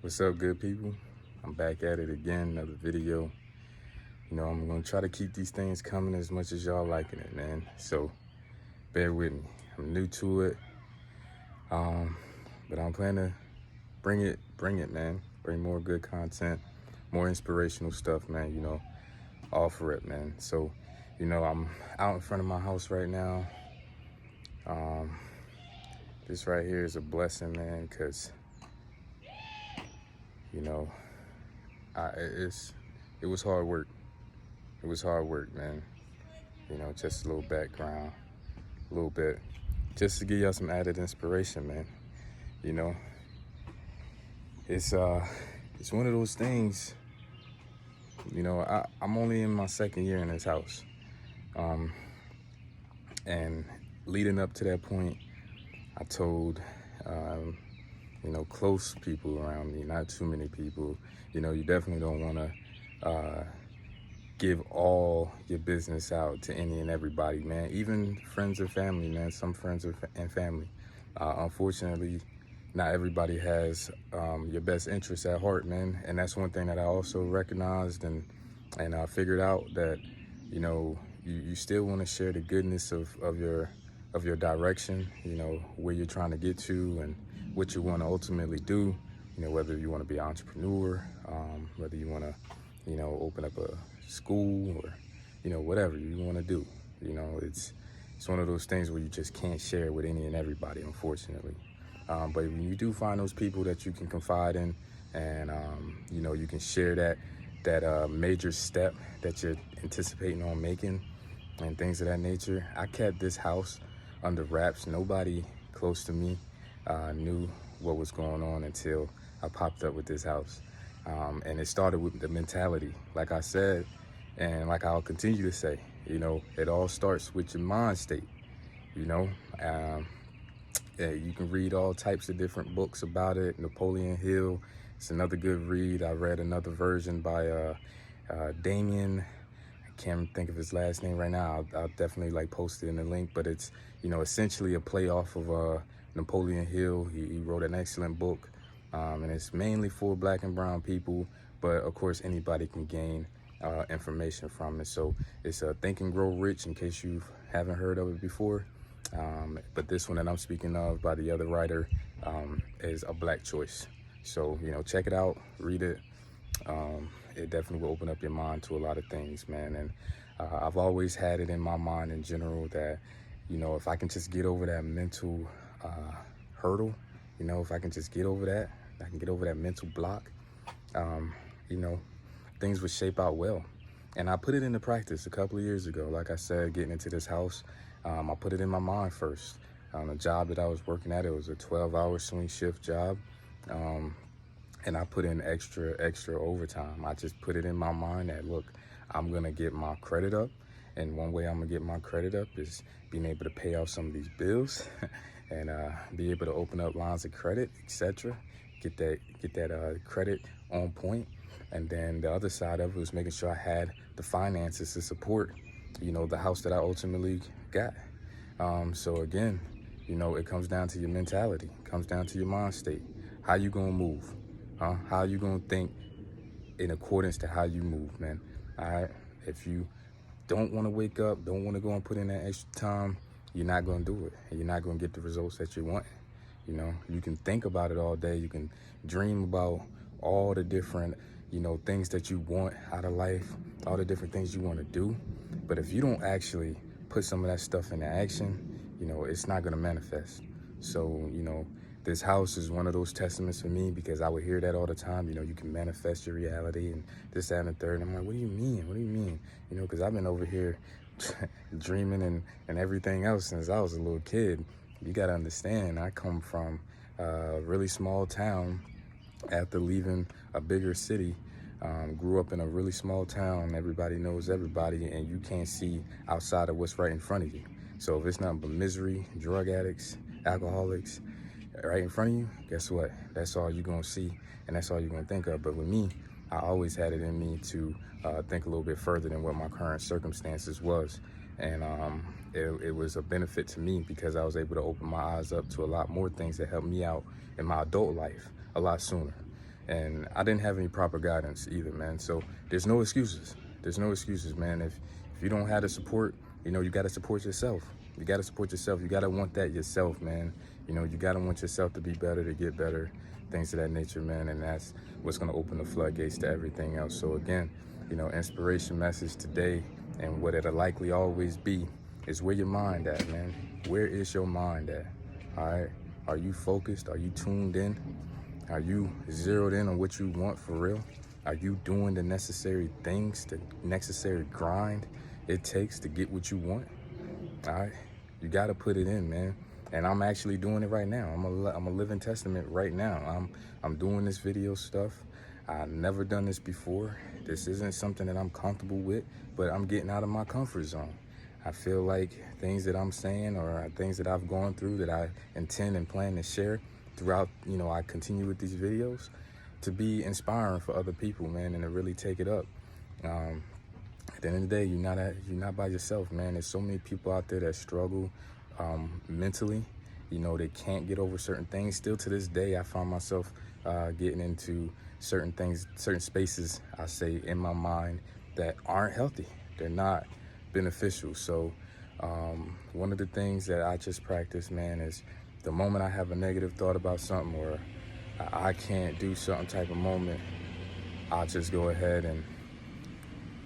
What's up, good people? I'm back at it again, another video. I'm gonna try to keep these things coming as much as y'all liking it, man. So bear with me. I'm new to it, but I'm planning to bring it, man. Bring more good content, more inspirational stuff, man. All for it, man. So, I'm out in front of my house right now. This right here is a blessing, man, because you know, it was hard work. It was hard work, man. Just a little background, a little bit, just to give y'all some added inspiration, man. You know, it's one of those things. I'm only in my second year in this house, and leading up to that point, I told close people around me, not too many people. You definitely don't want to give all your business out to any and everybody, man. Even friends or family, man. Some friends and family. Unfortunately, not everybody has your best interests at heart, man. And that's one thing that I also recognized and I figured out that, you still want to share the goodness of your direction, where you're trying to get to and what you want to ultimately do, whether you want to be an entrepreneur, whether you want to, open up a school or, whatever you want to do. It's one of those things where you just can't share with any and everybody, unfortunately. But when you do find those people that you can confide in and, you can share that major step that you're anticipating on making and things of that nature. I kept this house under wraps. Nobody close to me knew what was going on until I popped up with this house. And it started with the mentality, like I said, and like I'll continue to say, it all starts with your mind state. Yeah, you can read all types of different books about it. Napoleon Hill, it's another good read. I read another version by Damien. I can't think of his last name right now. I'll definitely post it in the link, but it's, essentially a play off of Napoleon Hill. He wrote an excellent book, and it's mainly for Black and brown people, but of course anybody can gain information from it. So it's Think and Grow Rich, in case you haven't heard of it before. But this one that I'm speaking of by the other writer is a Black choice. So, check it out, read it. It definitely will open up your mind to a lot of things, man. And I've always had it in my mind in general that, if I can just get over that mental hurdle, if I can just get over that, I can get over that mental block, things would shape out well. And I put it into practice a couple of years ago. Like I said, getting into this house, I put it in my mind first. The job that I was working at, it was a 12-hour swing shift job. And I put in extra overtime. I just put it in my mind that, look, I'm gonna get my credit up. And one way I'm gonna get my credit up is being able to pay off some of these bills and be able to open up lines of credit, etc. Get that credit on point. And then the other side of it was making sure I had the finances to support, the house that I ultimately got. So again, it comes down to your mentality. It comes down to your mind state. How you gonna move? How you gonna think in accordance to how you move, man? All right. If you don't want to wake up, don't want to go and put in that extra time, you're not gonna do it, and you're not gonna get the results that you want. You can think about it all day. You can dream about all the different, things that you want out of life, all the different things you want to do. But if you don't actually put some of that stuff into action, it's not gonna manifest. So, this house is one of those testaments for me, because I would hear that all the time. You can manifest your reality and this, that, and the third. And I'm like, what do you mean? What do you mean? Because I've been over here dreaming and everything else since I was a little kid. You got to understand, I come from a really small town after leaving a bigger city. Grew up in a really small town. Everybody knows everybody, and you can't see outside of what's right in front of you. So if it's nothing but misery, drug addicts, alcoholics, right in front of you, guess what? That's all you're gonna see, and that's all you're gonna think of. But with me, I always had it in me to think a little bit further than what my current circumstances was. And it was a benefit to me, because I was able to open my eyes up to a lot more things that helped me out in my adult life a lot sooner. And I didn't have any proper guidance either, man. So there's no excuses. There's no excuses, man. If you don't have the support, you know, you got to support yourself. You got to support yourself. You got to want that yourself, man. You know, you got to want yourself to be better, to get better, things of that nature, man. And that's what's going to open the floodgates to everything else. So again, you know, inspiration message today, and what it'll likely always be, is where your mind at, man. Where is your mind at? All right. Are you focused? Are you tuned in? Are you zeroed in on what you want for real? Are you doing the necessary things, the necessary grind it takes to get what you want? All right. You got to put it in, man. And I'm actually doing it right now. I'm a living testament right now. I'm doing this video stuff. I've never done this before. This isn't something that I'm comfortable with, but I'm getting out of my comfort zone. I feel like things that I'm saying or things that I've gone through that I intend and plan to share throughout, you know, I continue with these videos to be inspiring for other people, man, and to really take it up. At the end of the day, you're not by yourself, man. There's so many people out there that struggle mentally. You know, they can't get over certain things. Still to this day, I find myself getting into certain things, certain spaces, I say, in my mind that aren't healthy. They're not beneficial. So one of the things that I just practice, man, is the moment I have a negative thought about something, or I can't do something type of moment, I'll just go ahead and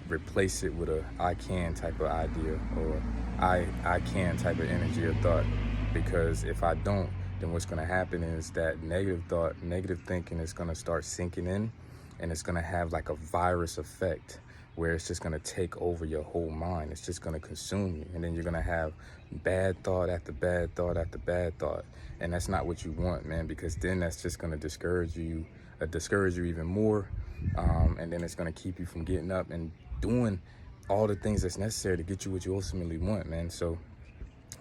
replace it with a I can type of idea, or I can type of energy or thought. Because if I don't, then what's going to happen is that negative thought, negative thinking is going to start sinking in, and it's going to have like a virus effect where it's just going to take over your whole mind. It's just going to consume you, and then you're going to have bad thought after bad thought after bad thought. And that's not what you want, man, because then that's just going to discourage you even more. And then it's going to keep you from getting up and doing all the things that's necessary to get you what you ultimately want, man. So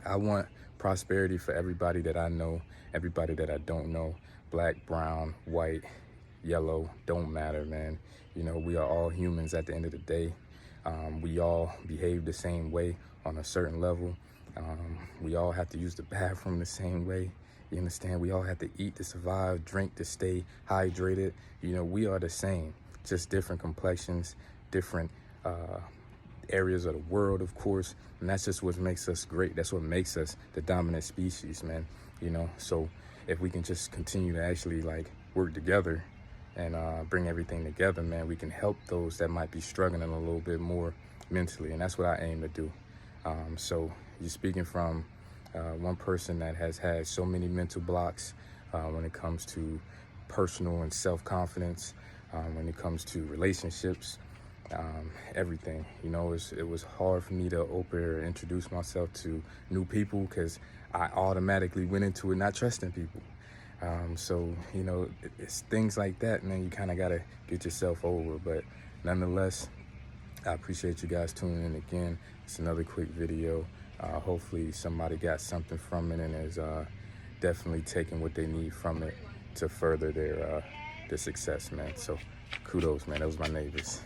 I want prosperity for everybody that I know, everybody that I don't know, black, brown, white, yellow, don't matter, man. You know, we are all humans at the end of the day. We all behave the same way on a certain level. We all have to use the bathroom the same way. You understand? We all have to eat to survive, drink to stay hydrated. You know, we are the same, just different complexions, different areas of the world, of course. And that's just what makes us great. That's what makes us the dominant species, man. You know, so if we can just continue to actually like work together and bring everything together, man, we can help those that might be struggling a little bit more mentally. And that's what I aim to do. So you're speaking from one person that has had so many mental blocks when it comes to personal and self-confidence, when it comes to relationships, everything. You know, it was hard for me to open or introduce myself to new people because I automatically went into it not trusting people. So, you know, it's things like that, man, you kind of got to get yourself over. But nonetheless, I appreciate you guys tuning in again. It's another quick video. Hopefully somebody got something from it and is definitely taking what they need from it to further their success, man. So kudos, man. Those are my neighbors.